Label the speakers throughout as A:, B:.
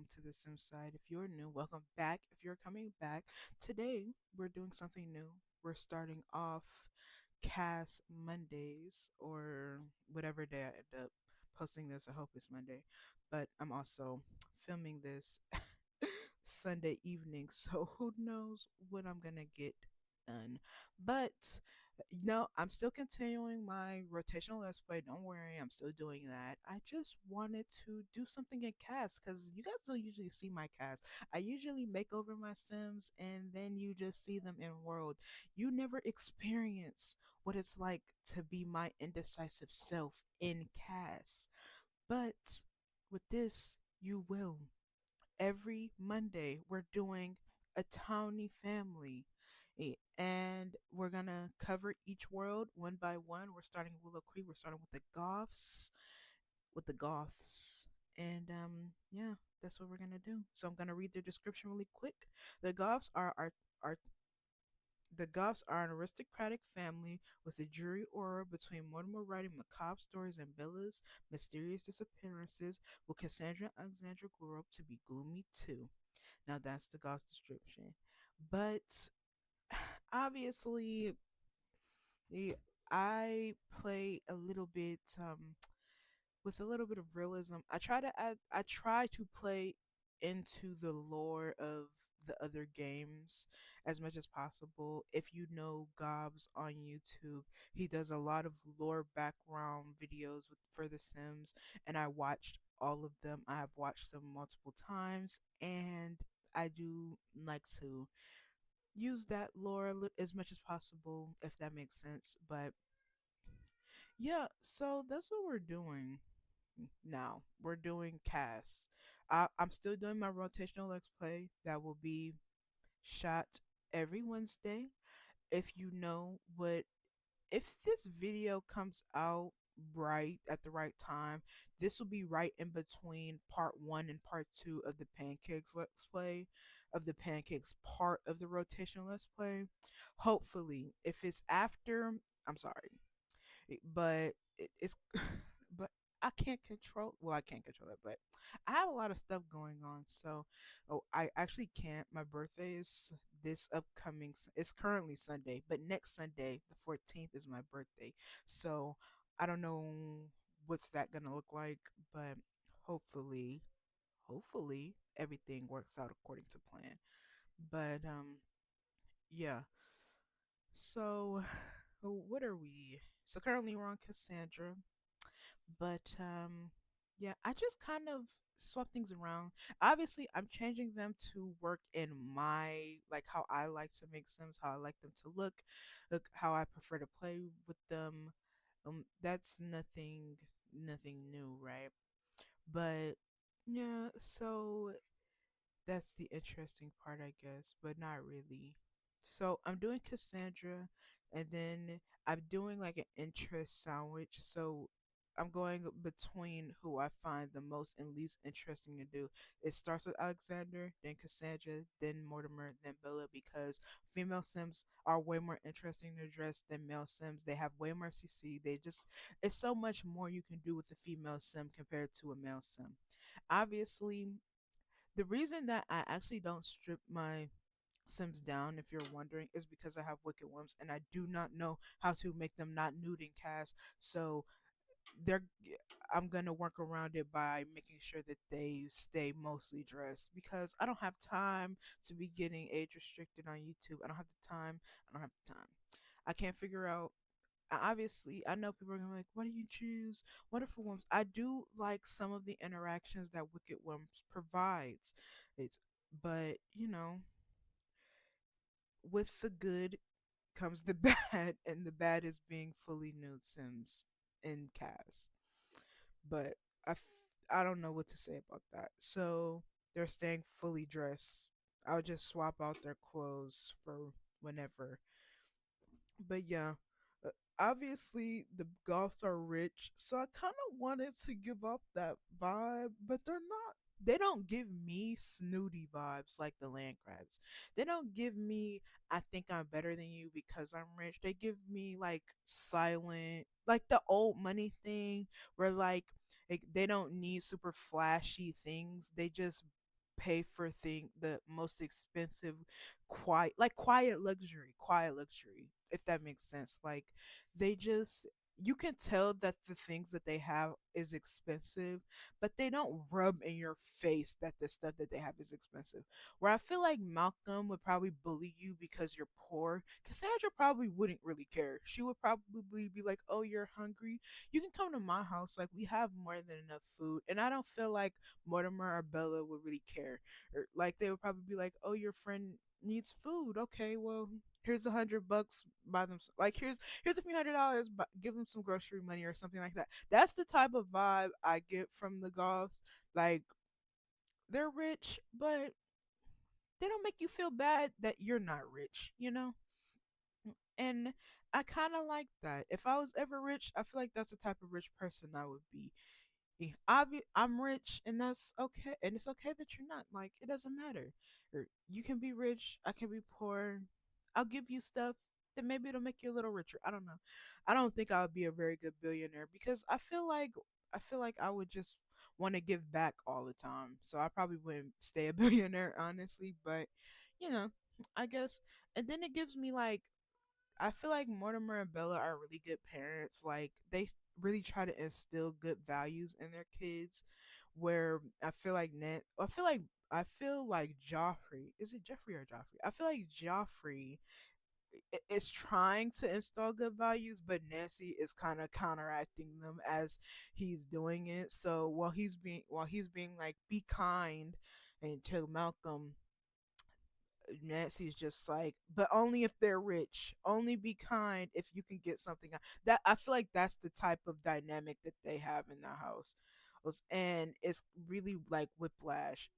A: welcome to the Sim side. If you're new, welcome back. If you're coming back, today we're doing something new. We're starting off Cas Mondays or whatever day I end up posting this. I hope it's Monday, but I'm also filming this Sunday evening, so who knows what I'm gonna get done. But no, I'm still continuing my rotational let's play. Don't worry, I'm still doing that. I just wanted to do something in cast because you guys don't usually see my cast. I usually make over my Sims and then you just see them in world. You never experience what it's like to be my indecisive self in cast. But with this, you will. Every Monday, we're doing a towny family. And we're gonna cover each world one by one. We're starting with Willow Creek. We're starting with the Goths, and yeah, that's what we're gonna do. So I'm gonna read the description really quick. The Goths are the Goths are an aristocratic family with a dreary aura between Mortimer writing macabre stories and Bella's mysterious disappearances. Will Cassandra and Alexandra grow up to be gloomy too? Now that's the Goths description. But obviously, the I play a little bit with a little bit of realism. I try to play into the lore of the other games as much as possible. If you know Gobs on YouTube, he does a lot of lore background videos for The Sims, and I watched all of them. I have watched them multiple times, and I do like to use that lore as much as possible, if that makes sense. But yeah, so that's what we're doing now. We're doing casts. I'm still doing my rotational let's play that will be shot every Wednesday. If you know what, if this video comes out right at the right time, this will be right in between part one and part two of the pancakes let's play, of the pancakes part of the rotational let's play. Hopefully, if it's after, I'm sorry, but it's but I can't control, well, I can't control it, but I have a lot of stuff going on. So I actually can't. My birthday is this upcoming it's currently Sunday, but next Sunday the 14th is my birthday. So I don't know what's that gonna look like, but hopefully hopefully everything works out according to plan. But yeah, so what are we? So currently we're on Cassandra, but yeah, I just kind of swap things around. Obviously, I'm changing them to work in my, like, how I like to make Sims, how I like them to look how I prefer to play with them. That's nothing new, right? But yeah, so that's the interesting part, I guess, but not really. So I'm doing Cassandra, and then I'm doing like an interest sandwich. So I'm going between who I find the most and least interesting to do. It starts with Alexander, then Cassandra, then Mortimer, then Bella, because female Sims are way more interesting to dress than male Sims. They have way more CC. It's so much more you can do with a female Sim compared to a male Sim. Obviously, the reason that I actually don't strip my Sims down, if you're wondering, is because I have Wicked Worms and I do not know how to make them not nude in cast. So they're I'm gonna work around it by making sure that they stay mostly dressed because I don't have time to be getting age restricted on YouTube. I don't have the time. I don't have the time. I can't figure out, obviously I know people are gonna be like, why do you choose Wonderful Worms? I do like some of the interactions that Wicked Worms provides. It's but with the good comes the bad, and the bad is being fully nude Sims in Cas. But I don't know what to say about that. So they're staying fully dressed. I'll just swap out their clothes for whenever. But yeah, uh, obviously the Goths are rich, so I kind of wanted to give off that vibe, but they're not. They don't give me snooty vibes like the land crabs. They don't give me I think I'm better than you because I'm rich. They give me like silent, like the old money thing where like they don't need super flashy things. They just pay for the most expensive quiet luxury, if that makes sense. Like they just, you can tell that the things that they have is expensive, but they don't rub in your face that the stuff that they have is expensive. Where I feel like Malcolm would probably bully you because you're poor, Cassandra probably wouldn't really care. She would probably be like, "Oh, you're hungry? You can come to my house. Like we have more than enough food." And I don't feel like Mortimer or Bella would really care. Or like they would probably be like, "Oh, your friend needs food. Okay, well, here's $100. Buy them. Like here's a few $100. But give them some grocery money or something like that." That's the type of vibe I get from the Goths. Like they're rich, but they don't make you feel bad that you're not rich. You know. And I kind of like that. If I was ever rich, I feel like that's the type of rich person I would be. I'm rich, and that's okay, and it's okay that you're not. Like it doesn't matter. Or you can be rich, I can be poor. I'll give you stuff that maybe it'll make you a little richer. I don't know. I don't think I would be a very good billionaire because I feel like I would just want to give back all the time. So I probably wouldn't stay a billionaire, honestly. But you know, I guess. And then it gives me like, I feel like Mortimer and Bella are really good parents. Like they really try to instill good values in their kids. Where I feel like Joffrey. Is it Jeffrey or Joffrey? I feel like Joffrey is trying to install good values, but Nancy is kind of counteracting them as he's doing it. So while he's being like, be kind, and to Malcolm, Nancy's just like, but only if they're rich. Only be kind if you can get something out. That I feel like that's the type of dynamic that they have in the house. And it's really like whiplash.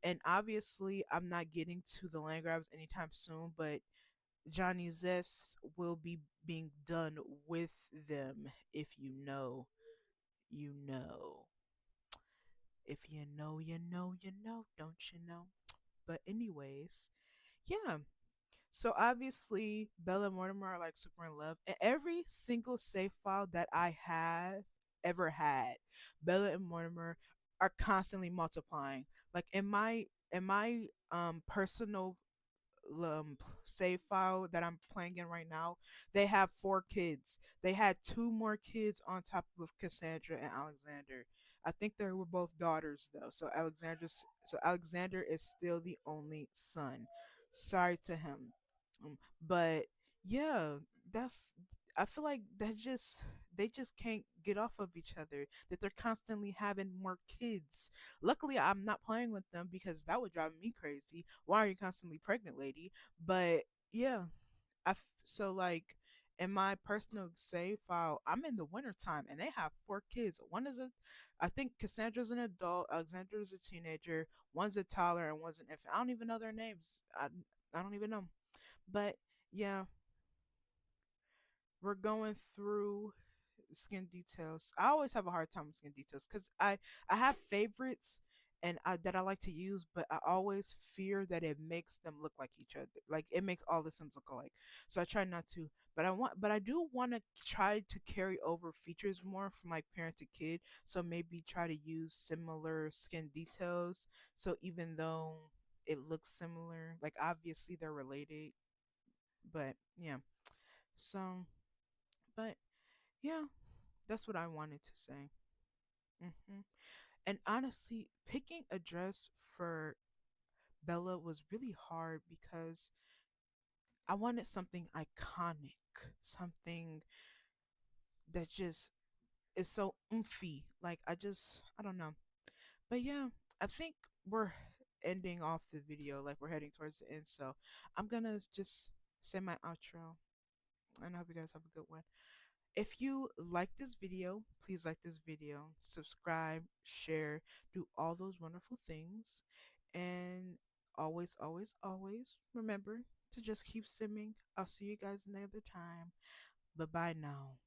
A: And obviously, I'm not getting to the land grabs anytime soon, but Johnny Zest will be being done with them. If you know, you know. If you know, you know, you know, don't you know? But anyways, yeah. So obviously, Bella and Mortimer are like super in love, and every single save file that I have ever had, Bella and Mortimer are constantly multiplying. Like in my personal save file that I'm playing in right now, they have 4 kids. They had 2 more kids on top of Cassandra and Alexander. I think they were both daughters though. So Alexander is still the only son. Sorry to him. But yeah, that's I feel like they just can't get off of each other. That they're constantly having more kids. Luckily, I'm not playing with them because that would drive me crazy. Why are you constantly pregnant, lady? But yeah, so like in my personal save file, I'm in the winter time and they have 4 kids. I think Cassandra's an adult, Alexandra's a teenager, one's a toddler, and one's an infant. I don't even know their names. I don't even know. But yeah, we're going through skin details. I always have a hard time with skin details because I have favorites that I like to use, but I always fear that it makes them look like each other. Like it makes all the Sims look alike. So I try not to. But I do want to try to carry over features more from like parent to kid. So maybe try to use similar skin details. So even though it looks similar, like obviously they're related, but yeah. So, but yeah, that's what I wanted to say. hmm And honestly, picking a dress for Bella was really hard because I wanted something iconic, something that just is so oomphy. Like I don't know. But yeah, I think we're ending off the video. Like we're heading towards the end, so I'm gonna just say my outro, and I hope you guys have a good one. If you like this video, please like this video, subscribe, share, do all those wonderful things. And always, always, always remember to just keep simming. I'll see you guys another time. Bye bye now.